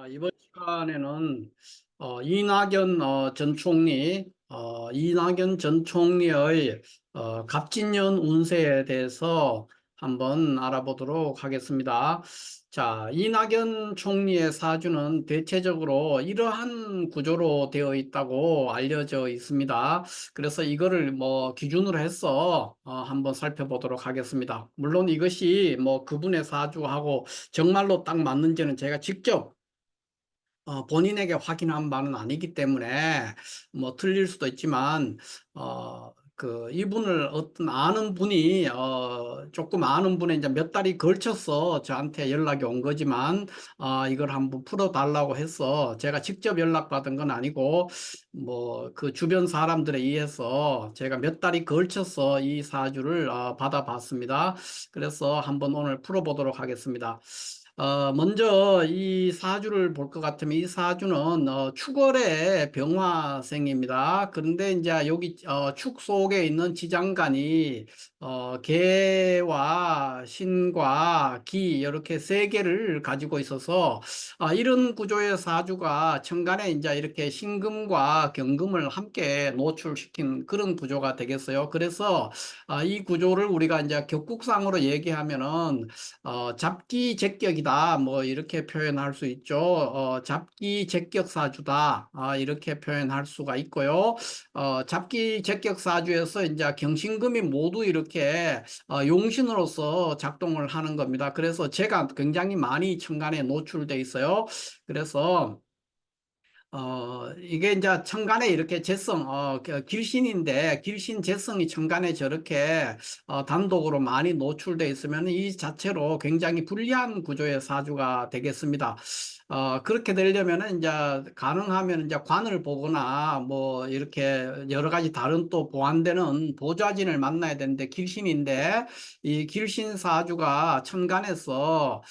이번 시간에는 이낙연 이낙연 전 총리의 갑진년 운세에 대해서 한번 알아보도록 하겠습니다. 자, 이낙연 총리의 사주는 대체적으로 이러한 구조로 되어 있다고 알려져 있습니다. 그래서 이거를 기준으로 해서 한번 살펴보도록 하겠습니다. 물론 이것이 그분의 사주하고 정말로 딱 맞는지는 제가 직접 본인에게 확인한 바는 아니기 때문에 틀릴 수도 있지만 이분을 어떤 아는 분이 조금 아는 분의 이제 몇 달이 걸쳐서 저한테 연락이 온 거지만 이걸 한번 풀어 달라고 해서 제가 직접 연락받은 건 아니고 그 주변 사람들에 의해서 제가 몇 달이 걸쳐서 이 사주를 받아봤습니다. 그래서 한번 오늘 풀어보도록 하겠습니다. 먼저 이 사주를 볼 것 같으면 이 사주는 축월의 병화생입니다. 그런데 이제 여기 축 속에 있는 지장간이 개와 신과 기 이렇게 세 개를 가지고 있어서 이런 구조의 사주가 천간에 이제 이렇게 신금과 경금을 함께 노출시킨 그런 구조가 되겠어요. 그래서 이 구조를 우리가 이제 격국상으로 얘기하면은 잡기제격이다 뭐 이렇게 표현할 수 있죠. 잡기제격사주다 이렇게 표현할 수가 있고요. 잡기제격사주에서 이제 경신금이 모두 이렇게 용신으로서 작동을 하는 겁니다. 그래서 제가 굉장히 많이 천간에 노출돼 있어요. 그래서 이게 이제 천간에 이렇게 재성, 길신인데, 길신 재성이 천간에 저렇게 단독으로 많이 노출돼 있으면 이 자체로 굉장히 불리한 구조의 사주가 되겠습니다. 그렇게 되려면 이제 가능하면 이제 관을 보거나 뭐 이렇게 여러 가지 다른 또 보완되는 보좌진을 만나야 되는데 길신인데 이 길신 사주가 천간에서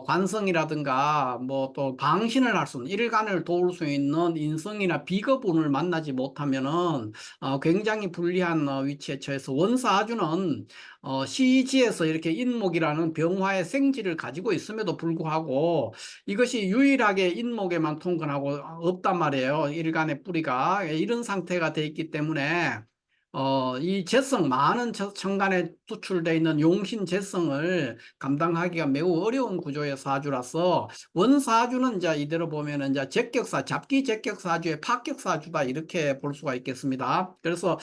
관성이라든가 뭐 또 방신을 할 수 있는 일간을 도울 수 있는 인성이나 비거분을 만나지 못하면은 굉장히 불리한 위치에 처해서 원사주는 시지에서 이렇게 인목이라는 병화의 생지를 가지고 있음에도 불구하고 이것이 유일하게 인목에만 통근하고 없단 말이에요. 일간의 뿌리가 이런 상태가 돼 있기 때문에 이 재성, 많은 천간에 투출되어 있는 용신 재성을 감당하기가 매우 어려운 구조의 사주라서 원사주는 이제 이대로 보면은 이제 제격사, 잡기 제격사주의 파격사주다 이렇게 볼 수가 있겠습니다. 그래서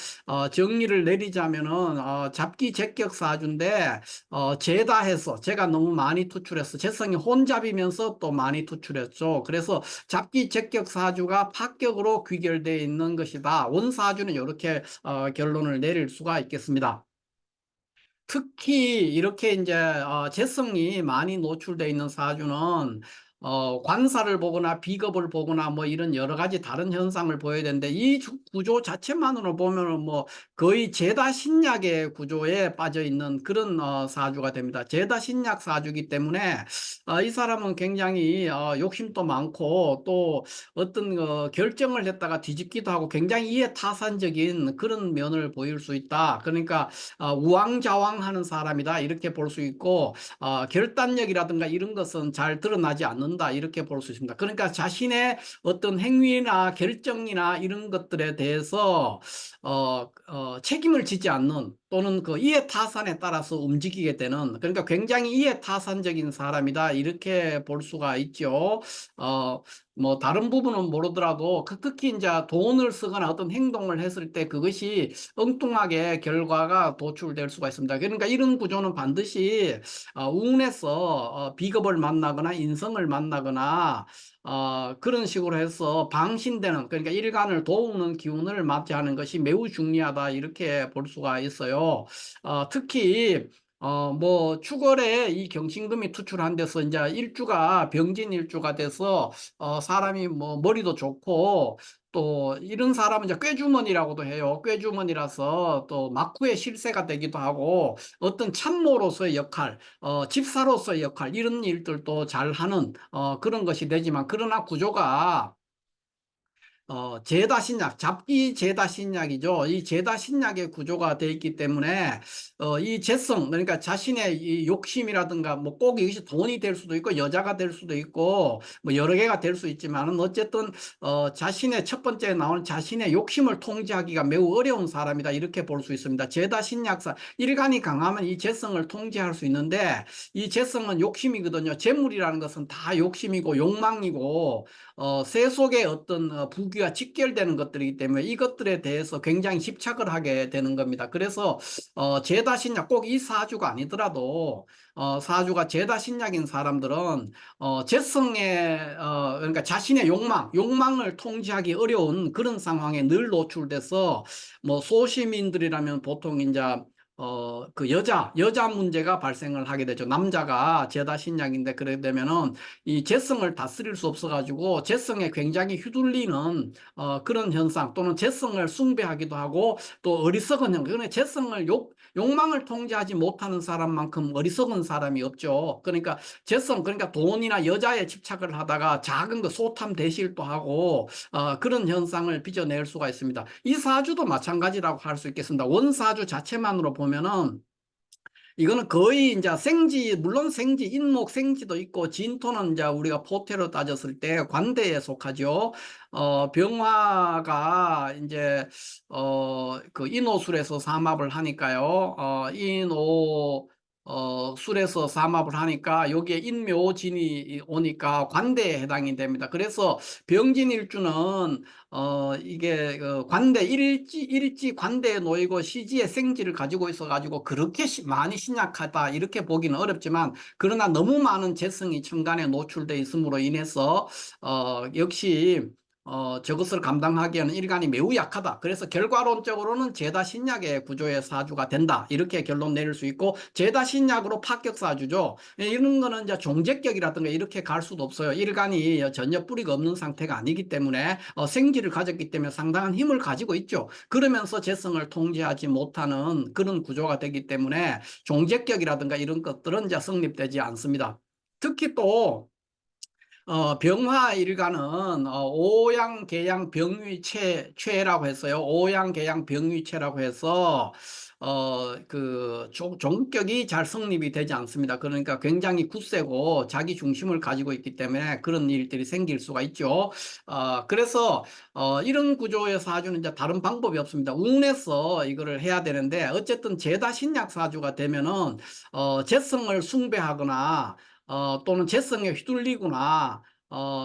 정리를 내리자면은 잡기 제격사주인데 재다해서 제가 너무 많이 투출했어. 재성이 혼잡이면서 또 많이 투출했죠. 그래서 잡기 제격사주가 파격으로 귀결되어 있는 것이다. 원사주는 이렇게 결론을 내릴 수가 있겠습니다. 특히 이렇게 이제 재성이 많이 노출되어 있는 사주는 관사를 보거나 비겁을 보거나 뭐 이런 여러 가지 다른 현상을 보여야 되는데 이 구조 자체만으로 보면은 뭐 거의 제다신약의 구조에 빠져 있는 그런 사주가 됩니다. 제다신약 사주이기 때문에 이 사람은 굉장히 욕심도 많고 또 어떤 결정을 했다가 뒤집기도 하고 굉장히 이해타산적인 그런 면을 보일 수 있다. 그러니까 우왕좌왕하는 사람이다 이렇게 볼 수 있고 결단력이라든가 이런 것은 잘 드러나지 않는다 이렇게 볼 수 있습니다. 그러니까 자신의 어떤 행위나 결정이나 이런 것들에 대해서 책임을 지지 않는 또는 그 이해타산에 따라서 움직이게 되는 그러니까 굉장히 이해타산적인 사람이다 이렇게 볼 수가 있죠. 뭐 다른 부분은 모르더라도 특히 이제 돈을 쓰거나 어떤 행동을 했을 때 그것이 엉뚱하게 결과가 도출될 수가 있습니다. 그러니까 이런 구조는 반드시 운에서 비겁을 만나거나 인성을 만나거나 그런 식으로 해서 방신되는 그러니까 일간을 도우는 기운을 맞이하는 것이 매우 중요하다 이렇게 볼 수가 있어요. 특히 뭐 축월에 이 경신금이 투출한 데서 이제 일주가 병진 일주가 돼서 사람이 뭐 머리도 좋고 또 이런 사람은 이제 꾀주머니라고도 해요. 꾀주머니라서 또 막후의 실세가 되기도 하고 어떤 참모로서의 역할, 집사로서의 역할 이런 일들도 잘 하는 그런 것이 되지만 그러나 구조가 제다신약, 잡기 제다신약이죠. 이 제다신약의 구조가 되어 있기 때문에, 이 재성, 그러니까 자신의 이 욕심이라든가, 뭐 꼭 이것이 돈이 될 수도 있고, 여자가 될 수도 있고, 뭐 여러 개가 될 수 있지만은, 어쨌든, 자신의 첫 번째 나오는 자신의 욕심을 통제하기가 매우 어려운 사람이다. 이렇게 볼 수 있습니다. 제다신약사, 일간이 강하면 이 재성을 통제할 수 있는데, 이 재성은 욕심이거든요. 재물이라는 것은 다 욕심이고, 욕망이고, 세속의 어떤 부귀와 직결되는 것들이기 때문에 이것들에 대해서 굉장히 집착을 하게 되는 겁니다. 그래서 제다신약 꼭 이 사주가 아니더라도 사주가 제다신약인 사람들은 재성의 그러니까 자신의 욕망을 통제하기 어려운 그런 상황에 늘 노출돼서 뭐 소시민들이라면 보통 이제 그 여자 문제가 발생을 하게 되죠. 남자가 제다신약인데 그래 되면은 이 재성을 다스릴 수 없어가지고 재성에 굉장히 휘둘리는 그런 현상 또는 재성을 숭배하기도 하고 또 어리석은 형. 그러니까 재성을 욕망을 통제하지 못하는 사람만큼 어리석은 사람이 없죠. 그러니까 재성, 그러니까 돈이나 여자에 집착을 하다가 작은 거 소탐 대실도 하고 그런 현상을 빚어낼 수가 있습니다. 이 사주도 마찬가지라고 할 수 있겠습니다. 원사주 자체만으로 보면은 이거는 거의 이제 생지, 물론 생지, 인목 생지도 있고, 진토는 이제 우리가 포태로 따졌을 때 관대에 속하죠. 병화가 이제, 그 인호술에서 삼합을 하니까요. 술에서 삼합을 하니까 여기에 인묘진이 오니까 관대에 해당이 됩니다. 그래서 병진일주는 이게 그 관대 일지 관대에 놓이고 시지의 생지를 가지고 있어가지고 그렇게 많이 신약하다 이렇게 보기는 어렵지만 그러나 너무 많은 재성이 천간에 노출돼 있음으로 인해서 역시 저것을 감당하기에는 일간이 매우 약하다. 그래서 결과론적으로는 제다신약의 구조의 사주가 된다. 이렇게 결론 내릴 수 있고 제다신약으로 파격사주죠. 이런 거는 이제 종재격이라든가 이렇게 갈 수도 없어요. 일간이 전혀 뿌리가 없는 상태가 아니기 때문에 생기를 가졌기 때문에 상당한 힘을 가지고 있죠. 그러면서 재성을 통제하지 못하는 그런 구조가 되기 때문에 종재격이라든가 이런 것들은 이제 성립되지 않습니다. 특히 또 병화일간은 오양, 계양, 병위체라고 했어요. 오양, 계양, 병위체라고 해서 그 종격이 잘 성립이 되지 않습니다. 그러니까 굉장히 굳세고 자기 중심을 가지고 있기 때문에 그런 일들이 생길 수가 있죠. 그래서 이런 구조의 사주는 이제 다른 방법이 없습니다. 운에서 이거를 해야 되는데 어쨌든 제다신약 사주가 되면은 재성을 숭배하거나 또는 재성에 휘둘리거나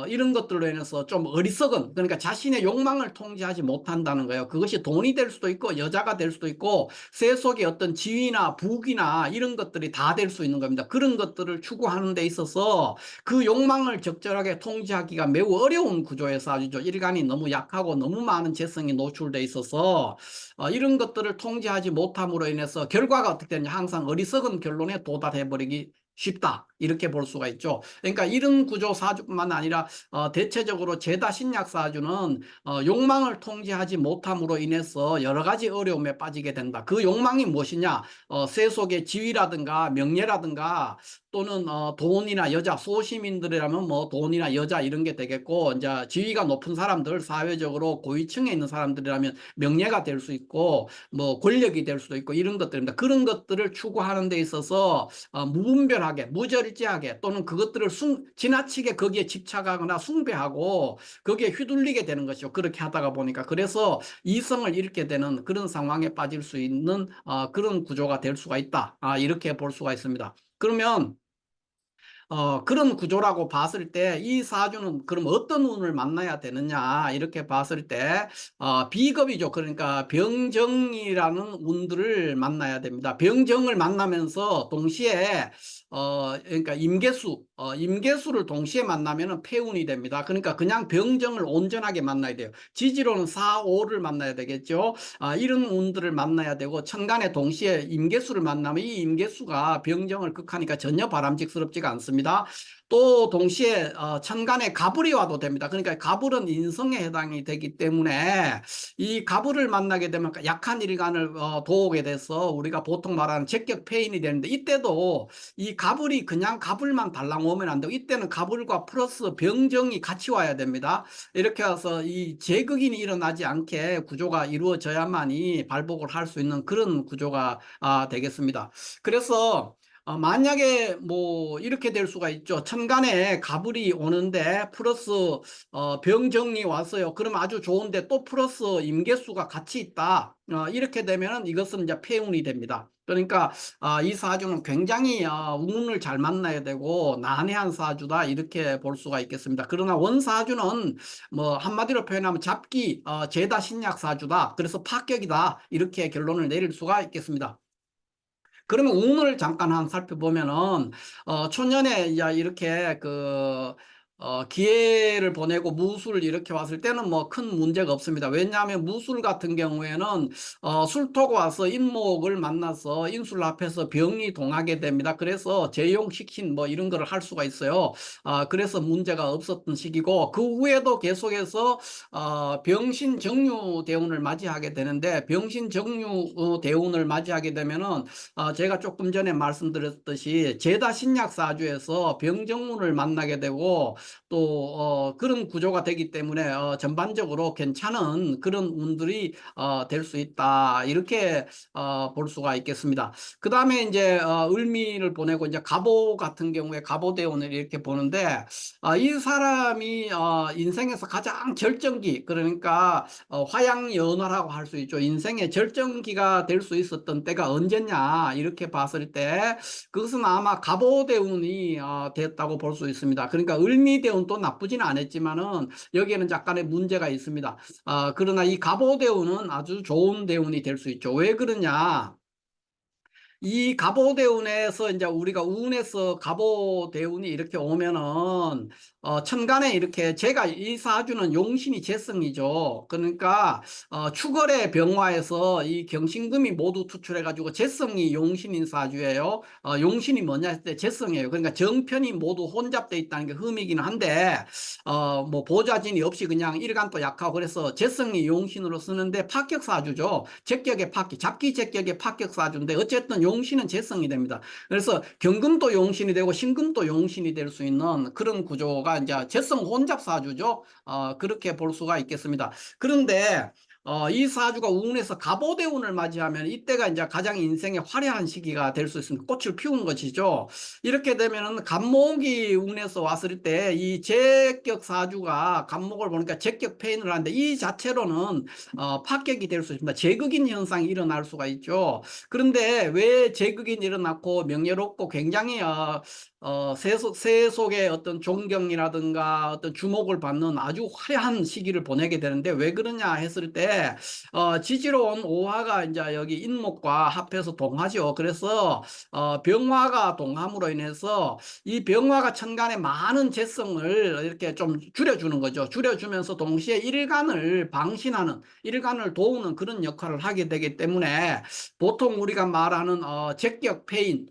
이런 것들로 인해서 좀 어리석은 그러니까 자신의 욕망을 통제하지 못한다는 거예요. 그것이 돈이 될 수도 있고 여자가 될 수도 있고 세속의 어떤 지위나 부귀나 이런 것들이 다 될 수 있는 겁니다. 그런 것들을 추구하는 데 있어서 그 욕망을 적절하게 통제하기가 매우 어려운 구조에서 아주죠. 일간이 너무 약하고 너무 많은 재성이 노출돼 있어서 이런 것들을 통제하지 못함으로 인해서 결과가 어떻게 되냐 항상 어리석은 결론에 도달해 버리기 쉽다. 이렇게 볼 수가 있죠. 그러니까 이런 구조 사주뿐만 아니라 대체적으로 제다신약 사주는 욕망을 통제하지 못함으로 인해서 여러 가지 어려움에 빠지게 된다. 그 욕망이 무엇이냐? 세속의 지위라든가 명예라든가 또는 돈이나 여자, 소시민들이라면 뭐 돈이나 여자 이런 게 되겠고 이제 지위가 높은 사람들, 사회적으로 고위층에 있는 사람들이라면 명예가 될 수 있고 뭐 권력이 될 수도 있고 이런 것들입니다. 그런 것들을 추구하는 데 있어서 무분별하게 무절제하게 또는 그것들을 지나치게 거기에 집착하거나 숭배하고 거기에 휘둘리게 되는 것이죠. 그렇게 하다가 보니까 그래서 이성을 잃게 되는 그런 상황에 빠질 수 있는 그런 구조가 될 수가 있다. 이렇게 볼 수가 있습니다. 그러면 그런 구조라고 봤을 때 이 사주는 그럼 어떤 운을 만나야 되느냐 이렇게 봤을 때 비겁이죠. 그러니까 병정이라는 운들을 만나야 됩니다. 병정을 만나면서 동시에 그러니까 임계수를 동시에 만나면은 폐운이 됩니다. 그러니까 그냥 병정을 온전하게 만나야 돼요. 지지로는 4, 5를 만나야 되겠죠. 이런 운들을 만나야 되고 천간에 동시에 임계수를 만나면 이 임계수가 병정을 극하니까 전혀 바람직스럽지가 않습니다. 되겠습니다. 또 동시에 천간에 가불이 와도 됩니다. 그러니까 가불은 인성에 해당이 되기 때문에 이 가불을 만나게 되면 약한 일간을 도우게 돼서 우리가 보통 말하는 적격패인이 되는데, 이때도 이 가불이 그냥 가불만 달랑 오면 안 되고 이때는 가불과 플러스 병정이 같이 와야 됩니다. 이렇게 해서 이 제극인이 일어나지 않게 구조가 이루어져야만이 발복을 할 수 있는 그런 구조가 되겠습니다. 그래서 만약에 뭐 이렇게 될 수가 있죠. 천간에 가불이 오는데 플러스 병정이 왔어요. 그러면 아주 좋은데 또 플러스 임계수가 같이 있다. 이렇게 되면은 이것은 이제 폐운이 됩니다. 그러니까 이 사주는 굉장히 운을 잘 만나야 되고 난해한 사주다, 이렇게 볼 수가 있겠습니다. 그러나 원사주는 뭐 한마디로 표현하면 잡기 제다 신약 사주다, 그래서 파격이다, 이렇게 결론을 내릴 수가 있겠습니다. 그러면 운을 잠깐 살펴보면은 초년에 이제 이렇게 기회를 보내고 무술 이렇게 왔을 때는 뭐 큰 문제가 없습니다. 왜냐하면 무술 같은 경우에는 술토가 와서 인목을 만나서 인술 앞에서 병이 동하게 됩니다. 그래서 재용식신 뭐 이런 거를 할 수가 있어요. 그래서 문제가 없었던 시기고, 그 후에도 계속해서 병신정유 대운을 맞이하게 되는데, 병신정유 대운을 맞이하게 되면은 제가 조금 전에 말씀드렸듯이 제다 신약 사주에서 병정운을 만나게 되고 또 그런 구조가 되기 때문에 전반적으로 괜찮은 그런 운들이 될 수 있다, 이렇게 볼 수가 있겠습니다. 그 다음에 이제 을미를 보내고 이제 갑오 같은 경우에 갑오대운을 이렇게 보는데, 이 사람이 인생에서 가장 절정기, 그러니까 화양연화라고 할 수 있죠. 인생의 절정기가 될 수 있었던 때가 언제냐, 이렇게 봤을 때 그것은 아마 갑오대운이 됐다고 볼 수 있습니다. 그러니까 을미대운도 나쁘지는 않았지만은 여기에는 약간의 문제가 있습니다. 그러나 이 갑오대운은 아주 좋은 대운이 될 수 있죠. 왜 그러냐? 이 갑오대운에서 이제 우리가 운에서 갑오대운이 이렇게 오면은 천간에 이렇게, 제가 이 사주는 용신이 재성이죠. 그러니까 축월의 병화에서 이 경신금이 모두 투출해 가지고 재성이 용신인 사주예요. 용신이 뭐냐 했을 때 재성이에요. 그러니까 정편이 모두 혼잡돼 있다는 게 흠이기는 한데 뭐 보좌진이 없이 그냥 일간도 약하고, 그래서 재성이 용신으로 쓰는데 파격 사주죠. 적격의 파격, 잡기 적격의 파격 사주인데 어쨌든 용신은 재성이 됩니다. 그래서 경금도 용신이 되고 신금도 용신이 될 수 있는 그런 구조가 이제 재성 혼잡 사주죠. 그렇게 볼 수가 있겠습니다. 그런데 이 사주가 운에서 갑오대운을 맞이하면 이때가 이제 가장 인생의 화려한 시기가 될 수 있습니다. 꽃을 피우는 것이죠. 이렇게 되면은 갑목이 운에서 왔을 때 이 제격 사주가 갑목을 보니까 제격 패인을 하는데, 이 자체로는 파격이 될 수 있습니다. 제극인 현상이 일어날 수가 있죠. 그런데 왜 제극인 일어났고 명예롭고 굉장히 세속의 어떤 존경이라든가 어떤 주목을 받는 아주 화려한 시기를 보내게 되는데, 왜 그러냐 했을 때 지지로운 오화가 이제 여기 인목과 합해서 동하죠. 그래서 병화가 동함으로 인해서 이 병화가 천간에 많은 재성을 이렇게 좀 줄여주는 거죠. 줄여주면서 동시에 일간을 방신하는, 일간을 도우는 그런 역할을 하게 되기 때문에 보통 우리가 말하는 적격 패인,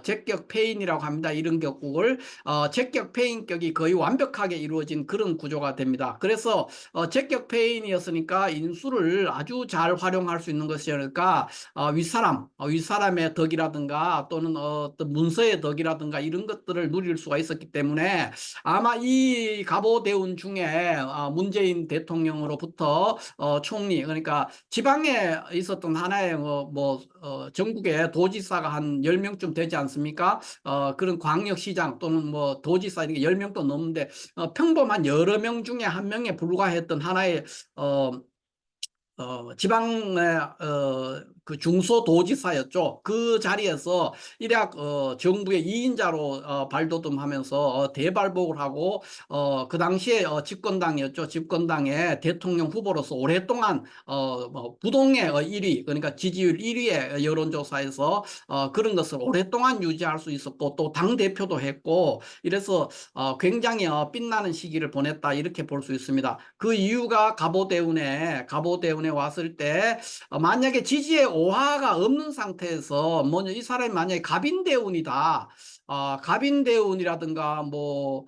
적격 패인이라고 합니다. 이런 격국을 적격 패인격이 거의 완벽하게 이루어진 그런 구조가 됩니다. 그래서 적격 패인이었으니까 인수를 아주 잘 활용할 수 있는 것이니까 윗사람의 덕이라든가 또는 어떤 문서의 덕이라든가 이런 것들을 누릴 수가 있었기 때문에 아마 이 갑오대운 중에 문재인 대통령으로부터 총리, 그러니까 지방에 있었던 하나의 전국에 도지사가 한 10명쯤 되지 않습니까? 그런 광역시장 또는 뭐 도지사 이런 게 10명도 넘는데 평범한 여러 명 중에 한 명에 불과했던 하나의 지방의 그 중소도지사였죠. 그 자리에서 일약 정부의 2인자로 발돋움하면서 대발복을 하고 그 당시에 집권당이었죠. 집권당의 대통령 후보로서 오랫동안 뭐 부동의 1위, 그러니까 지지율 1위의 여론조사에서 그런 것을 오랫동안 유지할 수 있었고 또 당대표도 했고, 이래서 굉장히 빛나는 시기를 보냈다, 이렇게 볼 수 있습니다. 그 이유가 갑오대운에 왔을 때 만약에 지지의 오화가 없는 상태에서, 뭐냐, 이 사람이 만약에 갑인대운이다, 갑인대운이라든가 또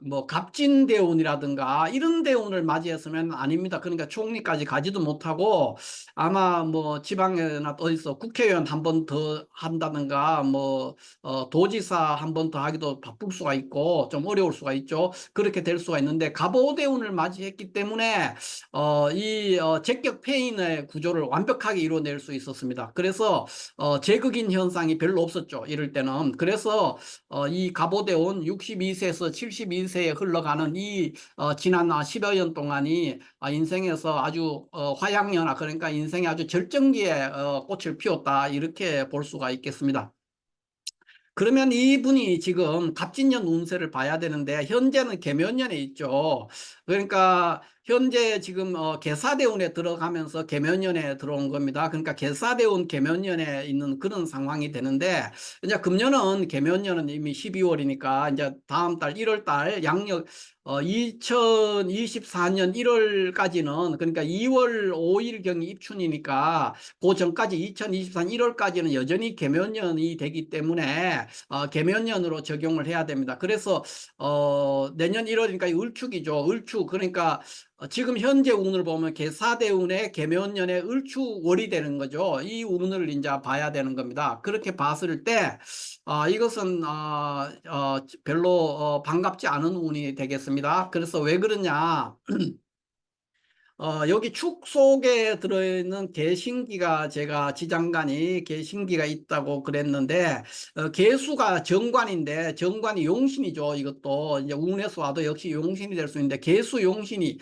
뭐 갑진대운이라든가 이런 대운을 맞이했으면 아닙니다. 그러니까 총리까지 가지도 못하고 아마 뭐 지방에나 어디서 국회의원 한 번 더 한다든가 도지사 한 번 더 하기도 바쁠 수가 있고 좀 어려울 수가 있죠. 그렇게 될 수가 있는데 갑오대운을 맞이했기 때문에 제격 폐인의 구조를 완벽하게 이루어낼 수 있었습니다. 그래서 제극인 현상이 별로 없었죠. 이럴 때는. 그래서 이 갑오대운 62세에서 72세에 흘러가는 지난 10여 년 동안이 인생에서 아주 화양연화, 그러니까 인생의 아주 절정기에 꽃을 피웠다, 이렇게 볼 수가 있겠습니다. 그러면 이분이 지금 갑진년 운세를 봐야 되는데 현재는 계묘년에 있죠. 그러니까 현재 지금 계사대운에 들어가면서 계묘년에 들어온 겁니다. 그러니까 계사대운 계묘년에 있는 그런 상황이 되는데 이제 금년은 계묘년은 이미 12월이니까 이제 다음 달 1월 달 양력 2024년 1월까지는, 그러니까 2월 5일경이 입춘이니까 그 전까지 2024년 1월까지는 여전히 계묘년이 되기 때문에 계묘년으로 적용을 해야 됩니다. 그래서 내년 1월이니까 을축이죠. 을축, 그러니까 지금 현재 운을 보면 계사대운의 계묘년의 을축월이 되는 거죠. 이 운을 이제 봐야 되는 겁니다. 그렇게 봤을 때 이것은 별로 반갑지 않은 운이 되겠습니다. 그래서 왜 그러냐? 여기 축 속에 들어있는 개신기가, 제가 지장간이 개신기가 있다고 그랬는데, 개수가 정관인데, 정관이 용신이죠. 이것도 이제 운에서 와도 역시 용신이 될 수 있는데, 개수 용신이,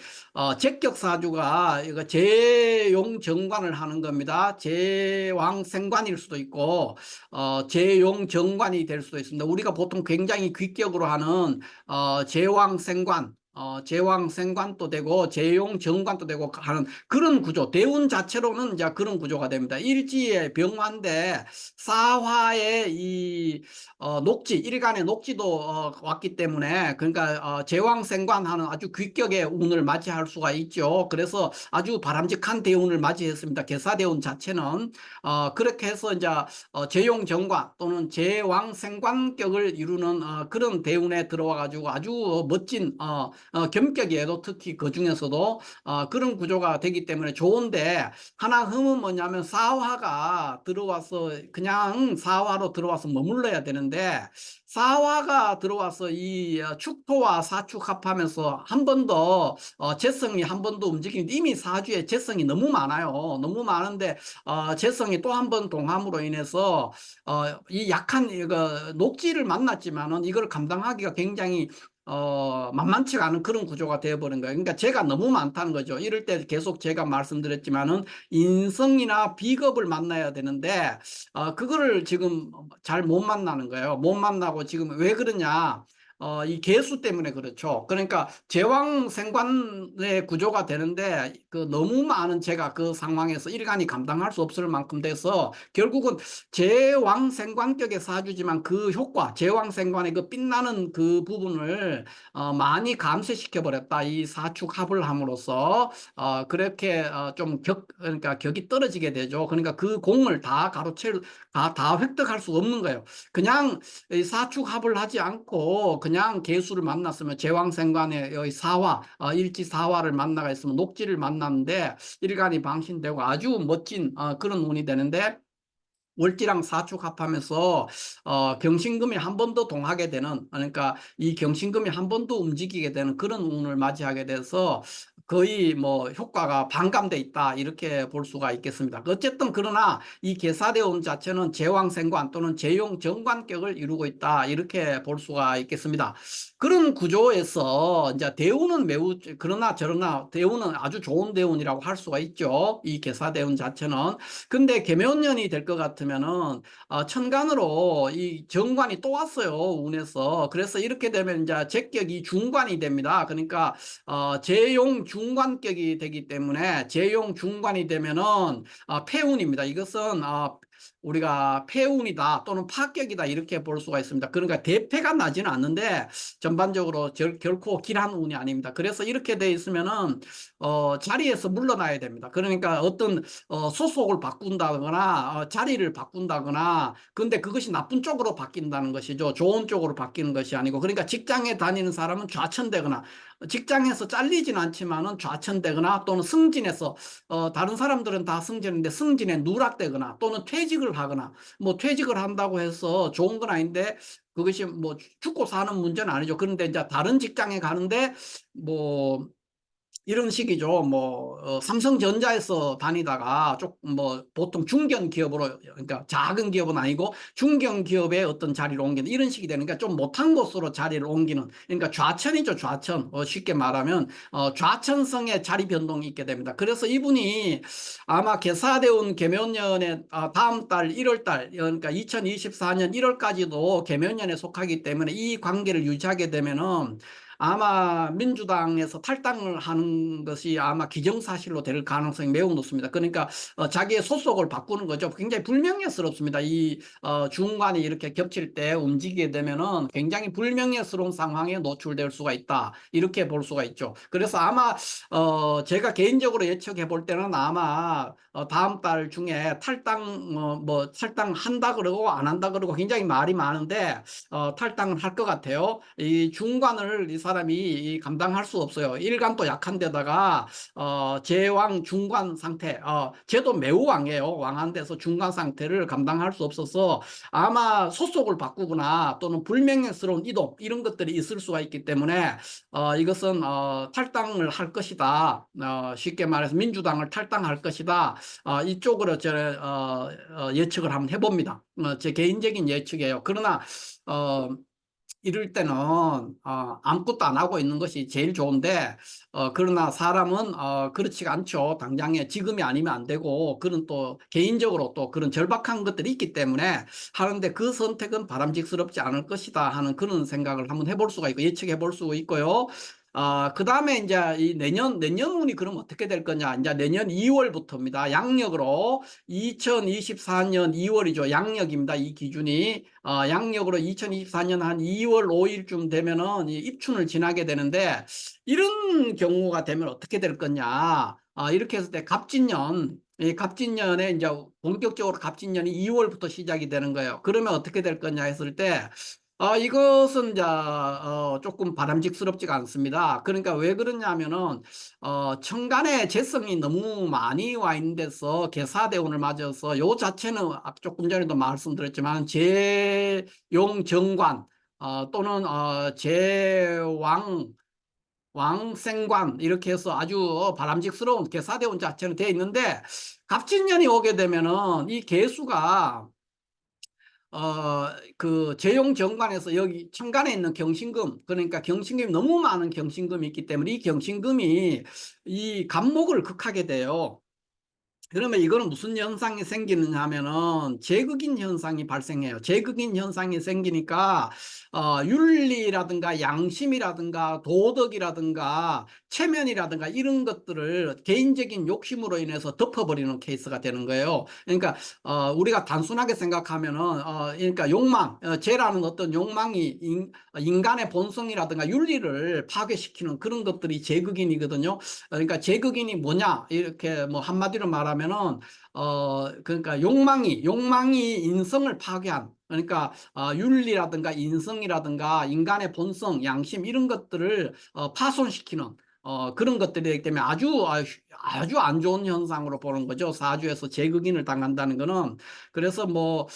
제격사주가 이거 재용 정관을 하는 겁니다. 제왕생관일 수도 있고, 재용 정관이 될 수도 있습니다. 우리가 보통 굉장히 귀격으로 하는, 제왕생관, 제왕생관도 되고 재용 정관도 되고 하는 그런 구조, 대운 자체로는 이제 그런 구조가 됩니다. 일지의 병화인데 사화의 녹지, 일간의 녹지도 왔기 때문에, 그러니까 제왕생관하는 아주 귀격의 운을 맞이할 수가 있죠. 그래서 아주 바람직한 대운을 맞이했습니다. 계사대운 자체는 그렇게 해서 이제 재용 정관 또는 제왕생관격을 이루는 그런 대운에 들어와 가지고 아주 멋진 겸격이에도 특히 그 중에서도 그런 구조가 되기 때문에 좋은데, 하나 흠은 뭐냐면 사화가 들어와서 그냥 사화로 들어와서 머물러야 되는데, 사화가 들어와서 이 축토와 사축 합하면서 한 번 더 재성이 한 번 더 움직이는데, 이미 사주에 재성이 너무 많아요. 너무 많은데 재성이 또 한 번 동함으로 인해서 이 약한 이거 녹지를 만났지만은 이걸 감당하기가 굉장히 만만치가 않은 그런 구조가 되어버린 거예요. 그러니까 죄가 너무 많다는 거죠. 이럴 때 계속 제가 말씀드렸지만은 인성이나 비겁을 만나야 되는데 그거를 지금 잘 못 만나는 거예요. 못 만나고 지금 왜 그러냐? 이 개수 때문에 그렇죠. 그러니까 제왕생관의 구조가 되는데 그 너무 많은 죄가 그 상황에서 일간이 감당할 수 없을 만큼 돼서 결국은 제왕생관격의 사주지만 그 효과, 제왕생관의 그 빛나는 그 부분을 많이 감쇄시켜 버렸다. 이 사축합을 함으로써 그렇게 그러니까 격이 떨어지게 되죠. 그러니까 그 공을 다 가로채 다 획득할 수 없는 거예요. 그냥 이 사축합을 하지 않고 그냥 개수를 만났으면, 제왕생관의 사화, 일지사화를 만나가 있으면 녹지를 만났는데 일간이 방신되고 아주 멋진 그런 운이 되는데, 월지랑 사축 합하면서 경신금이 한 번 더 동하게 되는, 그러니까 이 경신금이 한 번 더 움직이게 되는 그런 운을 맞이하게 돼서 거의 뭐 효과가 반감돼 있다, 이렇게 볼 수가 있겠습니다. 어쨌든 그러나 이 계사대운 자체는 제왕생관 또는 제용정관격을 이루고 있다, 이렇게 볼 수가 있겠습니다. 그런 구조에서 이제 대운은 매우, 그러나 저러나 대운은 아주 좋은 대운이라고 할 수가 있죠. 이 계사대운 자체는. 근데 계묘년이 될 것 같으면은 천간으로 이 정관이 또 왔어요, 운에서. 그래서 이렇게 되면 이제 제격이 중관이 됩니다. 그러니까 재용 중관격이 되기 때문에, 재용 중관이 되면은 폐운입니다. 이것은 우리가 폐운이다 또는 파격이다 이렇게 볼 수가 있습니다. 그러니까 대패가 나지는 않는데 전반적으로 결코 길한 운이 아닙니다. 그래서 이렇게 돼 있으면은 자리에서 물러나야 됩니다. 그러니까 어떤 소속을 바꾼다거나 자리를 바꾼다거나 근데 그것이 나쁜 쪽으로 바뀐다는 것이죠. 좋은 쪽으로 바뀌는 것이 아니고 그러니까 직장에 다니는 사람은 좌천되거나 직장에서 잘리진 않지만은 좌천되거나 또는 승진해서 다른 사람들은 다 승진했는데 승진에 누락되거나 또는 퇴직을 하거나 뭐 퇴직을 한다고 해서 좋은 건 아닌데 그것이 뭐 죽고 사는 문제는 아니죠. 그런데 이제 다른 직장에 가는데 뭐 이런 식이죠. 뭐 삼성전자에서 다니다가 조금 뭐 보통 중견 기업으로 그러니까 작은 기업은 아니고 중견 기업의 어떤 자리를 옮기는 이런 식이 되니까 좀 못한 곳으로 자리를 옮기는 그러니까 좌천이죠. 좌천. 쉽게 말하면 좌천성의 자리 변동이 있게 됩니다. 그래서 이분이 아마 개사대운 개묘년에 다음 달 1월 달 그러니까 2024년 1월까지도 개묘년에 속하기 때문에 이 관계를 유지하게 되면은 아마 민주당에서 탈당을 하는 것이 아마 기정사실로 될 가능성이 매우 높습니다. 그러니까 자기의 소속을 바꾸는 거죠. 굉장히 불명예스럽습니다. 이 중간이 이렇게 겹칠 때 움직이게 되면은 굉장히 불명예스러운 상황에 노출될 수가 있다. 이렇게 볼 수가 있죠. 그래서 아마 제가 개인적으로 예측해 볼 때는 아마 다음 달 중에 탈당 뭐 탈당한다 그러고 안 한다 그러고 굉장히 말이 많은데 탈당을 할 것 같아요. 이 중관을 이 사람이 감당할 수 없어요. 일간도 약한 데다가 제왕 중관 상태, 제도 매우 왕이에요. 왕한 데서 중간 상태를 감당할 수 없어서 아마 소속을 바꾸거나 또는 불명예스러운 이동 이런 것들이 있을 수가 있기 때문에 이것은 탈당을 할 것이다. 쉽게 말해서 민주당을 탈당할 것이다. 이쪽으로 저 예측을 한번 해봅니다. 제 개인적인 예측이에요. 그러나 어, 이럴 때는 아무것도 안 하고 있는 것이 제일 좋은데 그러나 사람은 그렇지가 않죠. 당장에 지금이 아니면 안 되고 그런 또 개인적으로 또 그런 절박한 것들이 있기 때문에 하는데 그 선택은 바람직스럽지 않을 것이다 하는 그런 생각을 한번 해볼 수가 있고 예측해 볼 수 있고요. 그 다음에 이제 이 내년 운이 그럼 어떻게 될 거냐. 이제 내년 2월부터입니다. 양력으로 2024년 2월이죠. 양력입니다. 이 기준이. 양력으로 2024년 한 2월 5일쯤 되면은 입춘을 지나게 되는데 이런 경우가 되면 어떻게 될 거냐. 이렇게 했을 때 갑진년, 이 갑진년에 이제 본격적으로 갑진년이 2월부터 시작이 되는 거예요. 그러면 어떻게 될 거냐 했을 때 이것은 이제 조금 바람직스럽지가 않습니다. 그러니까 왜 그러냐면은 천간에 재성이 너무 많이 와 있는 데서 개사대운을 맞아서 요 자체는 조금 전에도 말씀드렸지만 제용정관 또는 제왕 왕생관 이렇게 해서 아주 바람직스러운 개사대운 자체는 되어 있는데 갑진년이 오게 되면은 이 개수가 그 재용 정관에서 여기 천간에 있는 경신금, 그러니까 경신금이 너무 많은 경신금이 있기 때문에 이 경신금이 이 간목을 극하게 돼요. 그러면 이거는 무슨 현상이 생기느냐 하면은 제극인 현상이 발생해요. 제극인 현상이 생기니까 윤리라든가 양심이라든가 도덕이라든가 체면이라든가 이런 것들을 개인적인 욕심으로 인해서 덮어버리는 케이스가 되는 거예요. 그러니까 우리가 단순하게 생각하면은 그러니까 욕망, 죄라는 어떤 욕망이 인간의 본성이라든가 윤리를 파괴시키는 그런 것들이 제극인이거든요. 그러니까 제극인이 뭐냐 이렇게 뭐 한마디로 말하면은 그러니까 욕망이 인성을 파괴한 그러니까 윤리라든가 인성이라든가 인간의 본성, 양심 이런 것들을 파손시키는 그런 것들이기 때문에 아주 안 좋은 현상으로 보는 거죠. 사주에서 제극인을 당한다는 거는. 그래서 뭐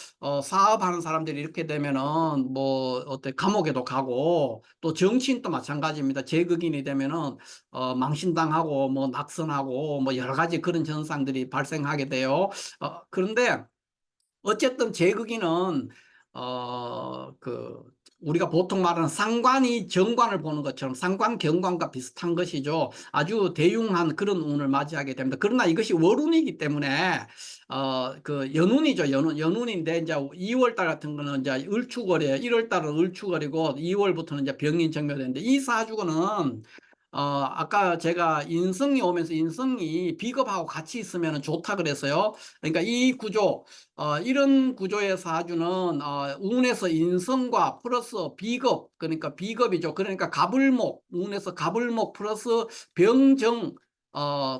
사업하는 사람들이 이렇게 되면은 뭐 어때 감옥에도 가고 또 정치인도 마찬가지입니다. 제극인이 되면은 망신당하고 뭐 낙선하고 뭐 여러 가지 그런 현상들이 발생하게 돼요. 그런데 어쨌든 제극인은 그 우리가 보통 말하는 상관이 정관을 보는 것처럼 상관 경관과 비슷한 것이죠. 아주 대흉한 그런 운을 맞이하게 됩니다. 그러나 이것이 월운이기 때문에 그 연운이죠. 연운인데 이제 2월 달 같은 거는 이제 을축월이에요. 1월 달은 을축월이고 2월부터는 이제 병인 정묘되는데 이 사주는 아까 제가 인성이 오면서 인성이 비겁하고 같이 있으면 좋다 그랬어요. 그러니까 이 구조, 이런 구조의 사주는 운에서 인성과 플러스 비겁, 그러니까 비겁이죠. 그러니까 갑을목, 운에서 갑을목 플러스 병정,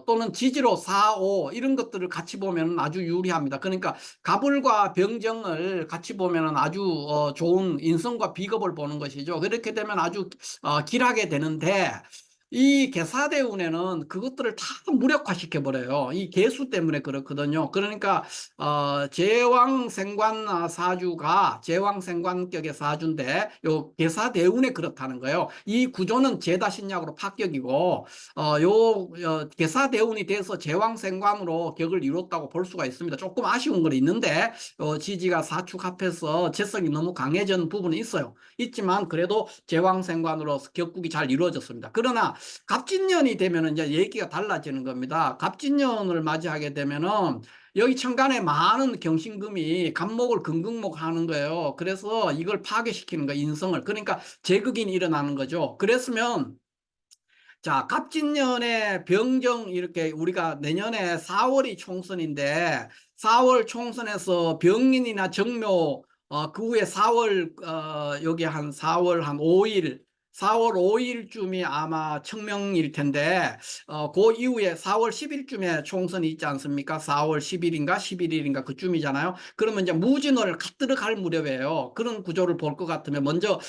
또는 지지로 4, 5 이런 것들을 같이 보면 아주 유리합니다. 그러니까 갑을과 병정을 같이 보면 아주 좋은 인성과 비겁을 보는 것이죠. 그렇게 되면 아주 길하게 되는데 이 계사대운에는 그것들을 다 무력화시켜 버려요. 이 계수 때문에 그렇거든요. 그러니까 제왕생관 사주가 제왕생관격의 사주인데 요 계사대운에 그렇다는 거예요. 이 구조는 제다신약으로 합격이고 계사대운이 돼서 제왕생관으로 격을 이뤘다고 볼 수가 있습니다. 조금 아쉬운 건 있는데 지지가 사축 합해서 재성이 너무 강해진 부분이 있어요. 있지만 그래도 제왕생관으로 격국이 잘 이루어졌습니다. 그러나 갑진년이 되면 이제 얘기가 달라지는 겁니다. 갑진년을 맞이하게 되면은 여기 천간에 많은 경신금이 갑목을 금극목 하는 거예요. 그래서 이걸 파괴시키는 거, 인성을. 그러니까 제극인이 일어나는 거죠. 그랬으면 자, 갑진년에 병정 이렇게 우리가 내년에 4월이 총선인데 4월 총선에서 병인이나 정묘 그 후에 4월 여기 한 4월 한 5일 4월 5일쯤이 아마 청명일 텐데 그 이후에 4월 10일쯤에 총선이 있지 않습니까? 4월 10일인가 11일인가 그쯤이잖아요. 그러면 이제 무진을 갓들어 갈 무렵이에요. 그런 구조를 볼 것 같으면 먼저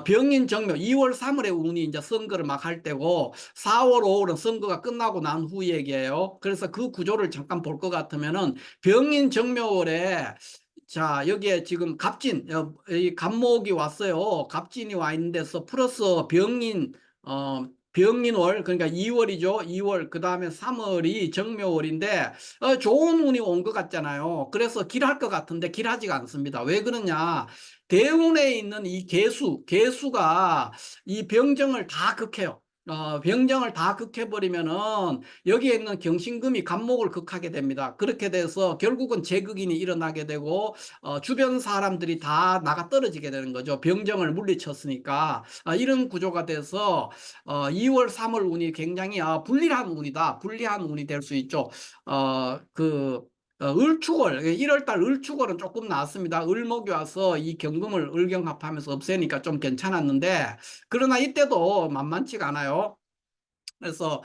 병인 정묘 2월 3월에 운이 이제 선거를 막 할 때고 4월 5월은 선거가 끝나고 난 후 얘기예요. 그래서 그 구조를 잠깐 볼 것 같으면은 병인 정묘월에 자, 여기에 지금 갑진, 이 갑목이 왔어요. 갑진이 와 있는 데서 플러스 병인, 병인월, 그러니까 2월이죠. 2월, 그 다음에 3월이 정묘월인데, 좋은 운이 온 것 같잖아요. 그래서 길할 것 같은데 길하지가 않습니다. 왜 그러냐. 대운에 있는 이 개수가 이 병정을 다 극해요. 병정을 다 극해버리면은 여기에 있는 경신금이 갑목을 극하게 됩니다. 그렇게 돼서 결국은 재극인이 일어나게 되고 주변 사람들이 다 나가 떨어지게 되는 거죠. 병정을 물리쳤으니까 이런 구조가 돼서 2월, 3월 운이 굉장히 불리한 운이다. 불리한 운이 될 수 있죠. 을축월, 1월달 을축월은 조금 나았습니다. 을목이 와서 이 경금을 을경합하면서 없애니까 좀 괜찮았는데, 그러나 이때도 만만치가 않아요. 그래서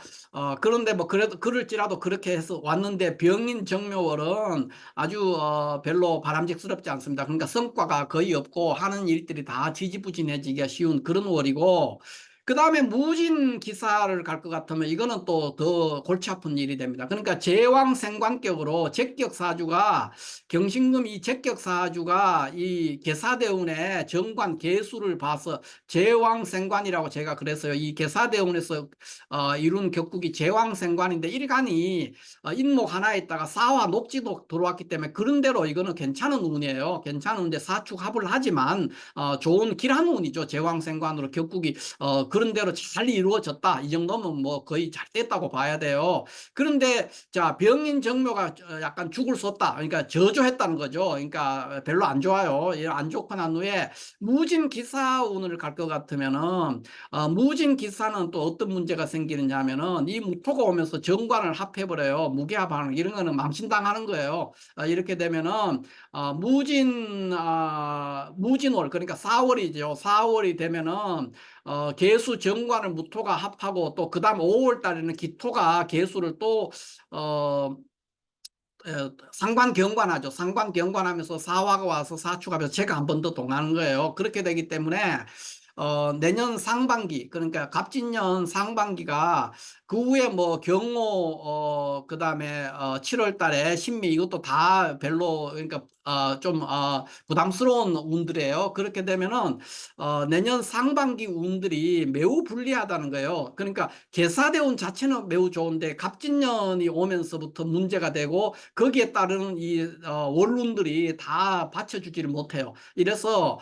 그런데 뭐 그래도 그럴지라도 그렇게 해서 왔는데 병인 정묘월은 아주 별로 바람직스럽지 않습니다. 그러니까 성과가 거의 없고 하는 일들이 다 지지부진해지기가 쉬운 그런 월이고 그 다음에 무진 기사를 갈 것 같으면 이거는 또 더 골치 아픈 일이 됩니다. 그러니까 제왕생관격으로 제격사주가 경신금 이 제격사주가 이 계사대운의 정관 계수를 봐서 제왕생관이라고 제가 그랬어요. 이 계사대운에서 이룬 격국이 제왕생관인데 일간이 인목 하나에다가 사화 녹지도 들어왔기 때문에 그런 대로 이거는 괜찮은 운이에요. 괜찮은데 사축합을 하지만 좋은 길한 운이죠. 제왕생관으로 격국이 그런 대로 잘 이루어졌다. 이 정도면 뭐 거의 잘 됐다고 봐야 돼요. 그런데 자 병인 정묘가 약간 죽을 섰다. 그러니까 저조했다는 거죠. 그러니까 별로 안 좋아요. 안 좋고 난 후에 무진 기사운을 갈 것 같으면은 무진 기사는 또 어떤 문제가 생기느냐 하면은 이 무토가 오면서 정관을 합해버려요. 무게합하는 이런 거는 망신당하는 거예요. 이렇게 되면은 무진월 그러니까 4월이죠. 4월이 되면은 계수 정관을 무토가 합하고 또 그다음 5월 달에는 기토가 계수를 또 상관경관하죠. 상관경관하면서 사화가 와서 사축하면서 제가 한 번 더 동하는 거예요. 그렇게 되기 때문에 내년 상반기 그러니까 갑진년 상반기가 그 후에 뭐 경호 그다음에 7월 달에 신미 이것도 다 별로 그러니까 좀 부담스러운 운들이에요. 그렇게 되면은 내년 상반기 운들이 매우 불리하다는 거예요. 그러니까 계사대운 자체는 매우 좋은데 갑진년이 오면서부터 문제가 되고 거기에 따른 이 원룬들이 다 받쳐주지를 못해요. 이래서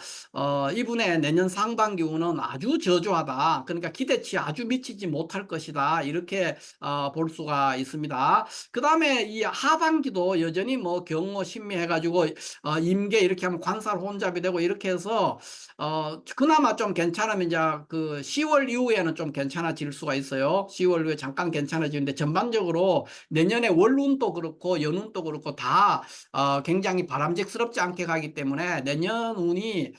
이분의 내년 상반기 운은 아주 저조하다. 그러니까 기대치에 아주 미치지 못할 것이다. 이런 이렇게 볼 수가 있습니다. 그 다음에 이 하반기도 여전히 뭐 경호 신미해가지고 임계 이렇게 하면 관살 혼잡이 되고 이렇게 해서 그나마 좀 괜찮으면 이제 그 10월 이후에는 좀 괜찮아질 수가 있어요. 10월 이후에 잠깐 괜찮아지는데 전반적으로 내년에 월운도 그렇고 연운도 그렇고 다 굉장히 바람직스럽지 않게 가기 때문에 내년 운이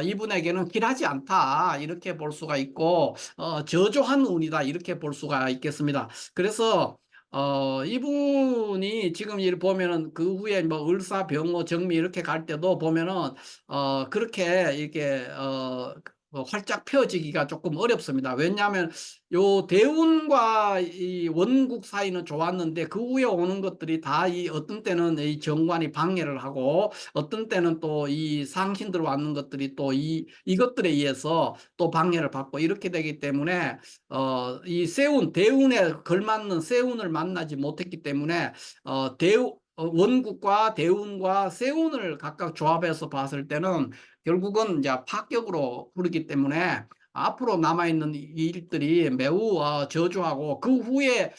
이분에게는 길하지 않다 이렇게 볼 수가 있고 저조한 운이다 이렇게 볼 수가 있겠습니다. 그래서 이분이 지금 일 보면은 그 후에 뭐 을사, 병호, 정미 이렇게 갈 때도 보면은 그렇게 이렇게 활짝 펴지기가 조금 어렵습니다. 왜냐하면 요 대운과 이 원국 사이는 좋았는데 그 후에 오는 것들이 다 이 어떤 때는 이 정관이 방해를 하고 어떤 때는 또 이 상신들 왔는 것들이 또 이것들에 의해서 또 방해를 받고 이렇게 되기 때문에 이 세운 대운에 걸맞는 세운을 만나지 못했기 때문에 원국과 대운과 세운을 각각 조합해서 봤을 때는 결국은 이제 파격으로 흐르기 때문에 앞으로 남아있는 일들이 매우 저조하고 그 후에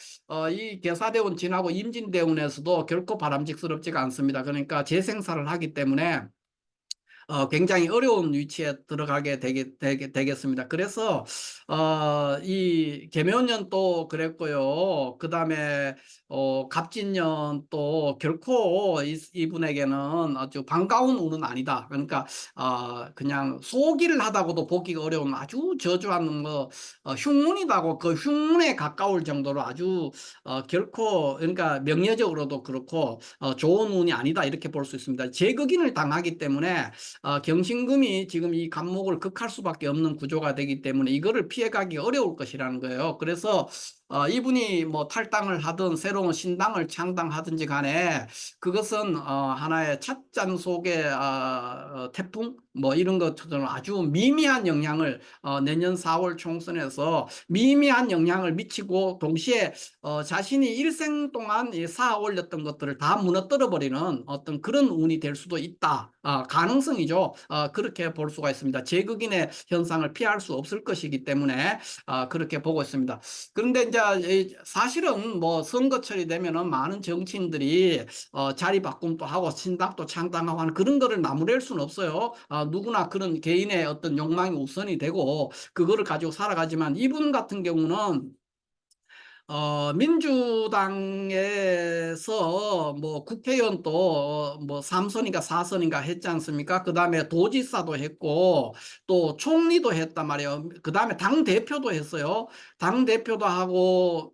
이 계사대운 지나고 임진대운에서도 결코 바람직스럽지가 않습니다. 그러니까 재생산을 하기 때문에 굉장히 어려운 위치에 들어가게 되겠습니다. 그래서 이 개묘년 또 그랬고요. 그 다음에 갑진년 또 결코 이분에게는 아주 반가운 운은 아니다. 그러니까 그냥 소기를 하다고도 보기가 어려운 아주 저조한 뭐 흉운이다고 그 흉운에 가까울 정도로 아주 결코 그러니까 명예적으로도 그렇고 좋은 운이 아니다 이렇게 볼 수 있습니다. 제극인을 당하기 때문에 경신금이 지금 이 간목을 극할 수밖에 없는 구조가 되기 때문에 이거를 피해가기 어려울 것이라는 거예요. 그래서 이분이 뭐 탈당을 하든 새로운 신당을 창당하든지 간에 그것은 하나의 찻잔 속의 태풍 뭐 이런 것처럼 아주 미미한 영향을 내년 4월 총선에서 미미한 영향을 미치고 동시에 자신이 일생 동안 쌓아 올렸던 것들을 다 무너뜨려 버리는 어떤 그런 운이 될 수도 있다. 가능성이죠. 그렇게 볼 수가 있습니다. 제극인의 현상을 피할 수 없을 것이기 때문에 그렇게 보고 있습니다. 그런데 이제 사실은 뭐 선거철이 되면은 많은 정치인들이 자리 바꿈도 하고 신당도 창당하고 하는 그런 거를 나무랄 수는 없어요. 누구나 그런 개인의 어떤 욕망이 우선이 되고 그거를 가지고 살아가지만 이분 같은 경우는 민주당에서 뭐 국회의원 또뭐 3선인가 4선인가 했지 않습니까? 그 다음에 도지사도 했고 또 총리도 했단 말이에요. 그 다음에 당대표도 했어요. 당대표도 하고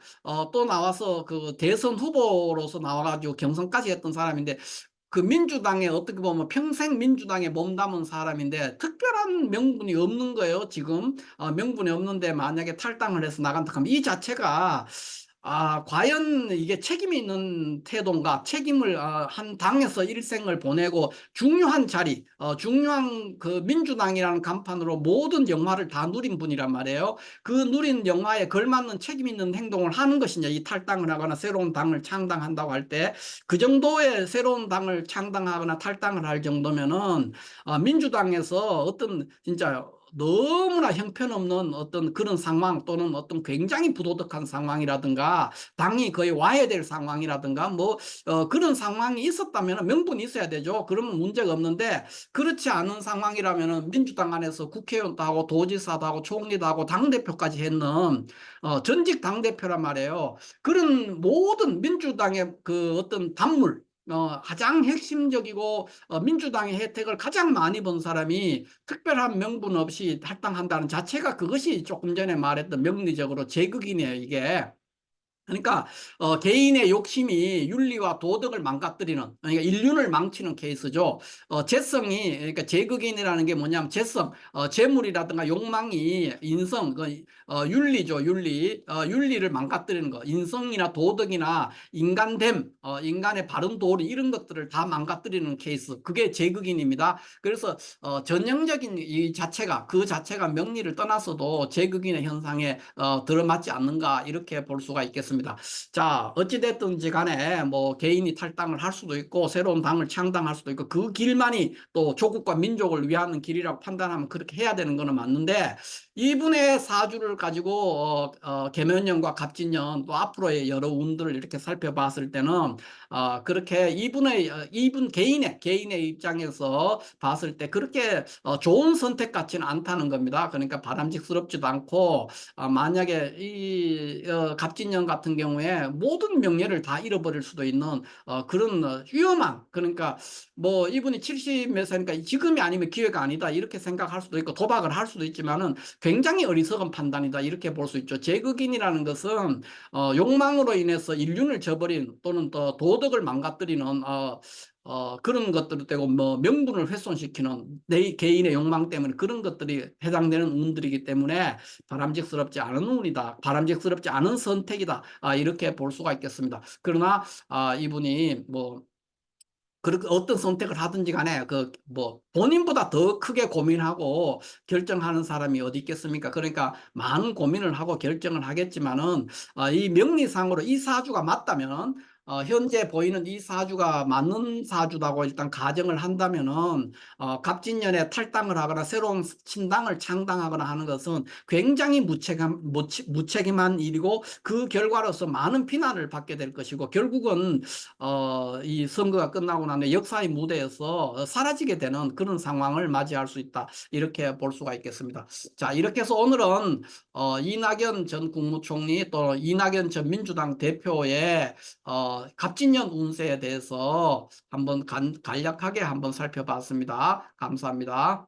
또 나와서 그 대선 후보로서 나와가지고 경선까지 했던 사람인데 그 민주당에 어떻게 보면 평생 민주당에 몸담은 사람인데 특별한 명분이 없는 거예요. 지금 명분이 없는데 만약에 탈당을 해서 나간다 하면 이 자체가 과연 이게 책임이 있는 태도인가? 책임을 한 당에서 일생을 보내고 중요한 자리, 중요한 그 민주당이라는 간판으로 모든 영화를 다 누린 분이란 말이에요. 그 누린 영화에 걸맞는 책임 있는 행동을 하는 것이냐? 이 탈당을 하거나 새로운 당을 창당한다고 할 때 그 정도의 새로운 당을 창당하거나 탈당을 할 정도면은 민주당에서 어떤 진짜 너무나 형편없는 어떤 그런 상황 또는 어떤 굉장히 부도덕한 상황이라든가 당이 거의 와해될 상황이라든가 뭐 그런 상황이 있었다면 명분이 있어야 되죠. 그러면 문제가 없는데 그렇지 않은 상황이라면 민주당 안에서 국회의원도 하고 도지사도 하고 총리도 하고 당대표까지 했는 전직 당대표란 말이에요. 그런 모든 민주당의 그 어떤 단물 가장 핵심적이고 민주당의 혜택을 가장 많이 본 사람이 특별한 명분 없이 할당한다는 자체가 그것이 조금 전에 말했던 명리적으로 제극이네요, 이게. 그러니까 개인의 욕심이 윤리와 도덕을 망가뜨리는 그러니까 인륜을 망치는 케이스죠. 재성이 그러니까 제극인이라는 게 뭐냐면 재성, 재물이라든가 욕망이 인성, 윤리죠, 윤리, 윤리를 망가뜨리는 거, 인성이나 도덕이나 인간됨, 인간의 바른 도리 이런 것들을 다 망가뜨리는 케이스, 그게 제극인입니다. 그래서 전형적인 이 자체가 그 자체가 명리를 떠나서도 제극인의 현상에 들어맞지 않는가 이렇게 볼 수가 있겠습니다. 자, 어찌됐든지 간에 뭐 개인이 탈당을 할 수도 있고 새로운 당을 창당할 수도 있고 그 길만이 또 조국과 민족을 위하는 길이라고 판단하면 그렇게 해야 되는 거는 맞는데 이분의 사주를 가지고 계면년과 갑진년 또 앞으로의 여러 운들을 이렇게 살펴봤을 때는 그렇게 이분 개인의 입장에서 봤을 때 그렇게 좋은 선택 같지는 않다는 겁니다. 그러니까 바람직스럽지도 않고 만약에 이 갑진년 같은 경우에 모든 명예를 다 잃어버릴 수도 있는 그런 위험한, 그러니까 뭐 이분이 70 몇 세니까 지금이 아니면 기회가 아니다 이렇게 생각할 수도 있고 도박을 할 수도 있지만은 굉장히 어리석은 판단이다 이렇게 볼 수 있죠. 제극인이라는 것은 욕망으로 인해서 인륜을 저버린 또는 또 도덕을 망가뜨리는 그런 것들이 되고 뭐 명분을 훼손시키는 내 개인의 욕망 때문에 그런 것들이 해당되는 운들이기 때문에 바람직스럽지 않은 운이다. 바람직스럽지 않은 선택이다. 이렇게 볼 수가 있겠습니다. 그러나 이분이 뭐 그렇게 어떤 선택을 하든지 간에 그 뭐 본인보다 더 크게 고민하고 결정하는 사람이 어디 있겠습니까? 그러니까 많은 고민을 하고 결정을 하겠지만은 이 명리상으로 이 사주가 맞다면 현재 보이는 이 사주가 맞는 사주다고 일단 가정을 한다면은 갑진년에 탈당을 하거나 새로운 신당을 창당하거나 하는 것은 굉장히 무책임한 일이고 그 결과로서 많은 비난을 받게 될 것이고 결국은 이 선거가 끝나고 난 후에 역사의 무대에서 사라지게 되는 그런 상황을 맞이할 수 있다. 이렇게 볼 수가 있겠습니다. 자, 이렇게 해서 오늘은 이낙연 전 국무총리 또 이낙연 전 민주당 대표의 갑진년 운세에 대해서 한번 간략하게 한번 살펴봤습니다. 감사합니다.